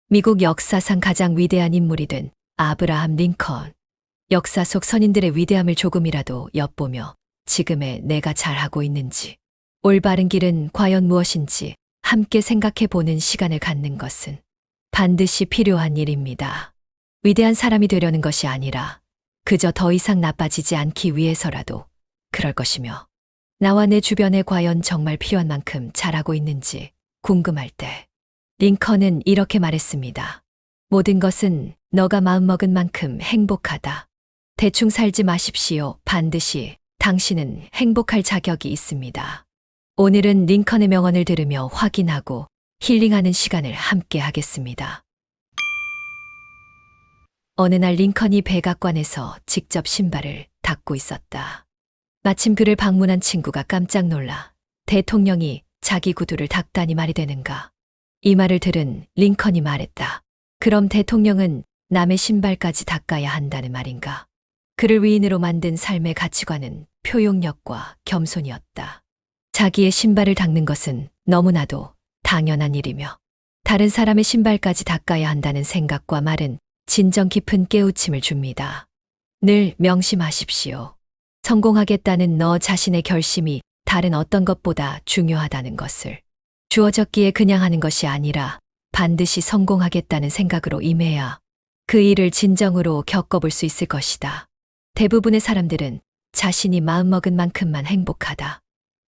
미국 역사상 가장 위대한 인물이 된 아브라함 링컨. 역사 속 선인들의 위대함을 조금이라도 엿보며 지금의 내가 잘하고 있는지, 올바른 길은 과연 무엇인지 함께 생각해 보는 시간을 갖는 것은 반드시 필요한 일입니다. 위대한 사람이 되려는 것이 아니라 그저 더 이상 나빠지지 않기 위해서라도 그럴 것이며, 나와 내 주변에 과연 정말 필요한 만큼 잘하고 있는지 궁금할 때 링컨은 이렇게 말했습니다. 모든 것은 너가 마음먹은 만큼 행복하다. 대충 살지 마십시오. 반드시 당신은 행복할 자격이 있습니다. 오늘은 링컨의 명언을 들으며 확인하고 힐링하는 시간을 함께 하겠습니다. 어느 날 링컨이 백악관에서 직접 신발을 닦고 있었다. 마침 그를 방문한 친구가 깜짝 놀라 대통령이 자기 구두를 닦다니 말이 되는가. 이 말을 들은 링컨이 말했다. 그럼 대통령은 남의 신발까지 닦아야 한다는 말인가? 그를 위인으로 만든 삶의 가치관은 표용력과 겸손이었다. 자기의 신발을 닦는 것은 너무나도 당연한 일이며, 다른 사람의 신발까지 닦아야 한다는 생각과 말은 진정 깊은 깨우침을 줍니다. 늘 명심하십시오. 성공하겠다는 너 자신의 결심이 다른 어떤 것보다 중요하다는 것을. 주어졌기에 그냥 하는 것이 아니라 반드시 성공하겠다는 생각으로 임해야 그 일을 진정으로 겪어볼 수 있을 것이다. 대부분의 사람들은 자신이 마음먹은 만큼만 행복하다.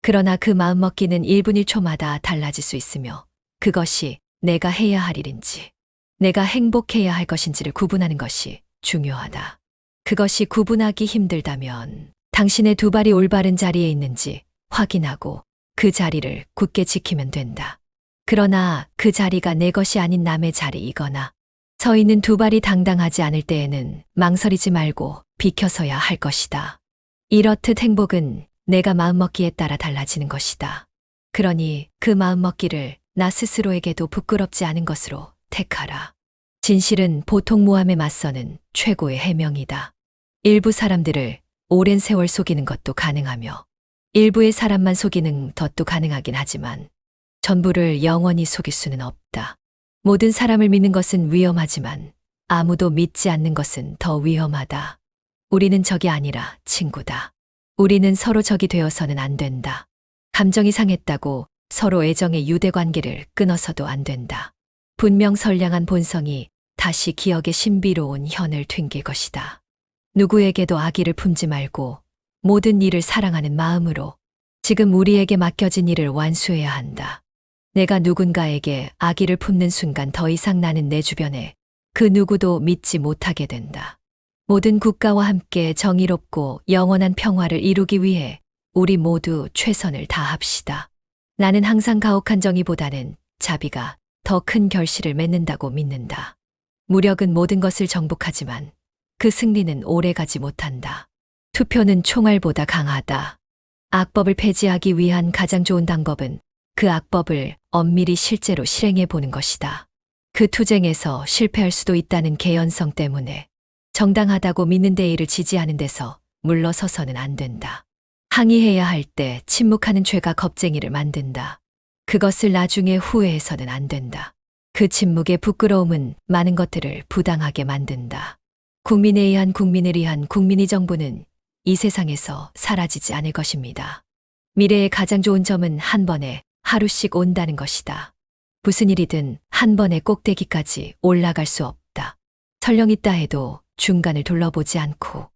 그러나 그 마음먹기는 1분 1초마다 달라질 수 있으며, 그것이 내가 해야 할 일인지, 내가 행복해야 할 것인지를 구분하는 것이 중요하다. 그것이 구분하기 힘들다면 당신의 두 발이 올바른 자리에 있는지 확인하고 그 자리를 굳게 지키면 된다. 그러나 그 자리가 내 것이 아닌 남의 자리이거나 서 있는 두 발이 당당하지 않을 때에는 망설이지 말고 비켜서야 할 것이다. 이렇듯 행복은 내가 마음먹기에 따라 달라지는 것이다. 그러니 그 마음먹기를 나 스스로에게도 부끄럽지 않은 것으로 택하라. 진실은 보통 모함에 맞서는 최고의 해명이다. 일부 사람들을 오랜 세월 속이는 것도 가능하며, 일부의 사람만 속이는 것도 가능하긴 하지만 전부를 영원히 속일 수는 없다. 모든 사람을 믿는 것은 위험하지만 아무도 믿지 않는 것은 더 위험하다. 우리는 적이 아니라 친구다. 우리는 서로 적이 되어서는 안 된다. 감정이 상했다고 서로 애정의 유대관계를 끊어서도 안 된다. 분명 선량한 본성이 다시 기억의 신비로운 현을 튕길 것이다. 누구에게도 악의를 품지 말고 모든 일을 사랑하는 마음으로 지금 우리에게 맡겨진 일을 완수해야 한다. 내가 누군가에게 악의를 품는 순간 더 이상 나는 내 주변에 그 누구도 믿지 못하게 된다. 모든 국가와 함께 정의롭고 영원한 평화를 이루기 위해 우리 모두 최선을 다합시다. 나는 항상 가혹한 정의보다는 자비가 더 큰 결실을 맺는다고 믿는다. 무력은 모든 것을 정복하지만 그 승리는 오래가지 못한다. 투표는 총알보다 강하다. 악법을 폐지하기 위한 가장 좋은 방법은 그 악법을 엄밀히 실제로 실행해 보는 것이다. 그 투쟁에서 실패할 수도 있다는 개연성 때문에 정당하다고 믿는 대의를 지지하는 데서 물러서서는 안 된다. 항의해야 할 때 침묵하는 죄가 겁쟁이를 만든다. 그것을 나중에 후회해서는 안 된다. 그 침묵의 부끄러움은 많은 것들을 부당하게 만든다. 국민에 의한 국민을 위한 국민의 정부는 이 세상에서 사라지지 않을 것입니다. 미래의 가장 좋은 점은 한 번에 하루씩 온다는 것이다. 무슨 일이든 한 번에 꼭대기까지 올라갈 수 없다. 설령 있다 해도 중간을 둘러보지 않고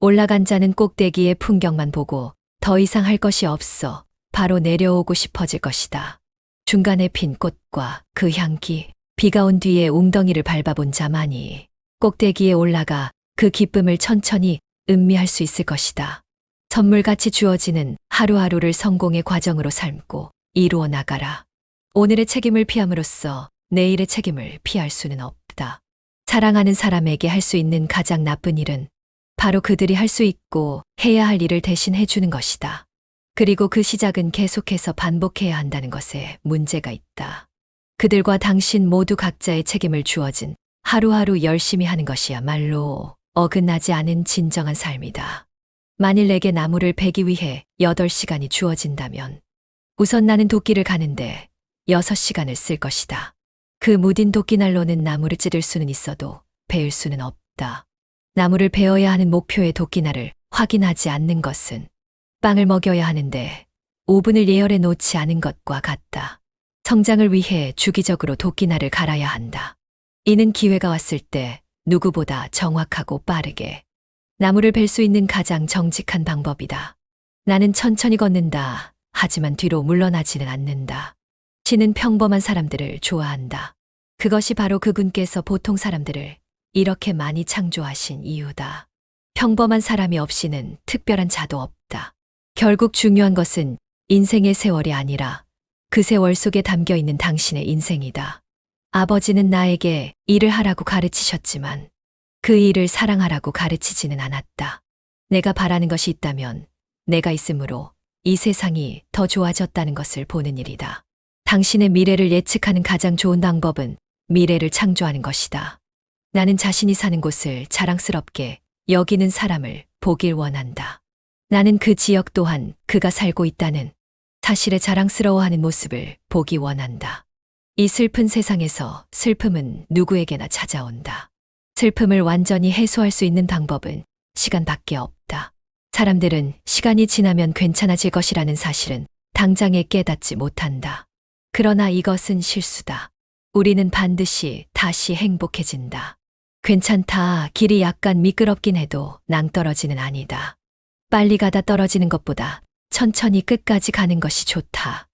올라간 자는 꼭대기의 풍경만 보고 더 이상 할 것이 없어 바로 내려오고 싶어질 것이다. 중간에 핀 꽃과 그 향기, 비가 온 뒤에 웅덩이를 밟아본 자만이 꼭대기에 올라가 그 기쁨을 천천히 음미할 수 있을 것이다. 선물같이 주어지는 하루하루를 성공의 과정으로 삶고 이루어 나가라. 오늘의 책임을 피함으로써 내일의 책임을 피할 수는 없다. 사랑하는 사람에게 할 수 있는 가장 나쁜 일은 바로 그들이 할 수 있고 해야 할 일을 대신 해주는 것이다. 그리고 그 시작은 계속해서 반복해야 한다는 것에 문제가 있다. 그들과 당신 모두 각자의 책임을 주어진 하루하루 열심히 하는 것이야말로 어긋나지 않은 진정한 삶이다. 만일 내게 나무를 베기 위해 8시간이 주어진다면 우선 나는 도끼를 가는데 6시간을 쓸 것이다. 그 무딘 도끼날로는 나무를 찌를 수는 있어도 베을 수는 없다. 나무를 베어야 하는 목표의 도끼날을 확인하지 않는 것은 빵을 먹여야 하는데 오븐을 예열해 놓지 않은 것과 같다. 성장을 위해 주기적으로 도끼날을 갈아야 한다. 이는 기회가 왔을 때 누구보다 정확하고 빠르게 나무를 벨 수 있는 가장 정직한 방법이다. 나는 천천히 걷는다. 하지만 뒤로 물러나지는 않는다. 신은 평범한 사람들을 좋아한다. 그것이 바로 그분께서 보통 사람들을 이렇게 많이 창조하신 이유다. 평범한 사람이 없이는 특별한 자도 없다. 결국 중요한 것은 인생의 세월이 아니라 그 세월 속에 담겨 있는 당신의 인생이다. 아버지는 나에게 일을 하라고 가르치셨지만 그 일을 사랑하라고 가르치지는 않았다. 내가 바라는 것이 있다면 내가 있으므로 이 세상이 더 좋아졌다는 것을 보는 일이다. 당신의 미래를 예측하는 가장 좋은 방법은 미래를 창조하는 것이다. 나는 자신이 사는 곳을 자랑스럽게 여기는 사람을 보길 원한다. 나는 그 지역 또한 그가 살고 있다는 사실에 자랑스러워하는 모습을 보기 원한다. 이 슬픈 세상에서 슬픔은 누구에게나 찾아온다. 슬픔을 완전히 해소할 수 있는 방법은 시간밖에 없다. 사람들은 시간이 지나면 괜찮아질 것이라는 사실은 당장에 깨닫지 못한다. 그러나 이것은 실수다. 우리는 반드시 다시 행복해진다. 괜찮다. 길이 약간 미끄럽긴 해도 낭떠러지는 아니다. 빨리 가다 떨어지는 것보다 천천히 끝까지 가는 것이 좋다.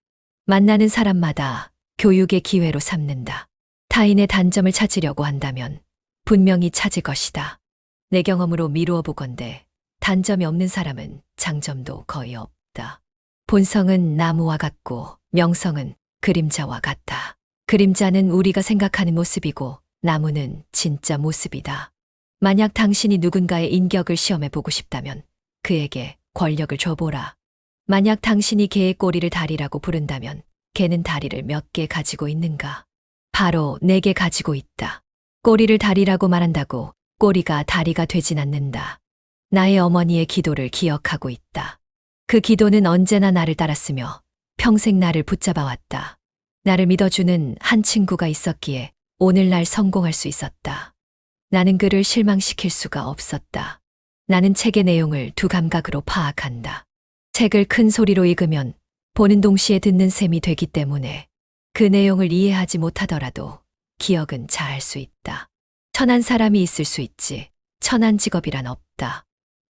만나는 사람마다 교육의 기회로 삼는다. 타인의 단점을 찾으려고 한다면 분명히 찾을 것이다. 내 경험으로 미루어 보건대 단점이 없는 사람은 장점도 거의 없다. 본성은 나무와 같고 명성은 그림자와 같다. 그림자는 우리가 생각하는 모습이고 나무는 진짜 모습이다. 만약 당신이 누군가의 인격을 시험해 보고 싶다면 그에게 권력을 줘보라. 만약 당신이 개의 꼬리를 다리라고 부른다면 개는 다리를 몇 개 가지고 있는가? 바로 4개 가지고 있다. 꼬리를 다리라고 말한다고 꼬리가 다리가 되진 않는다. 나의 어머니의 기도를 기억하고 있다. 그 기도는 언제나 나를 따랐으며 평생 나를 붙잡아왔다. 나를 믿어주는 한 친구가 있었기에 오늘날 성공할 수 있었다. 나는 그를 실망시킬 수가 없었다. 나는 책의 내용을 두 감각으로 파악한다. 책을 큰 소리로 읽으면 보는 동시에 듣는 셈이 되기 때문에 그 내용을 이해하지 못하더라도 기억은 잘 할 수 있다. 천한 사람이 있을 수 있지 천한 직업이란 없다.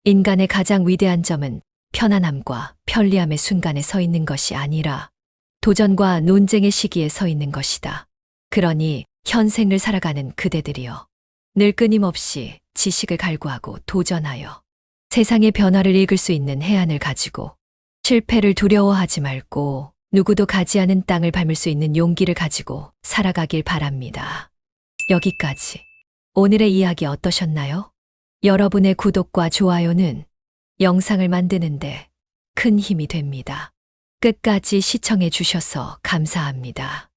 인간의 가장 위대한 점은 편안함과 편리함의 순간에 서 있는 것이 아니라 도전과 논쟁의 시기에 서 있는 것이다. 그러니 현생을 살아가는 그대들이여 늘 끊임없이 지식을 갈구하고 도전하여 세상의 변화를 읽을 수 있는 해안을 가지고 실패를 두려워하지 말고 누구도 가지 않은 땅을 밟을 수 있는 용기를 가지고 살아가길 바랍니다. 여기까지. 오늘의 이야기 어떠셨나요? 여러분의 구독과 좋아요는 영상을 만드는데 큰 힘이 됩니다. 끝까지 시청해 주셔서 감사합니다.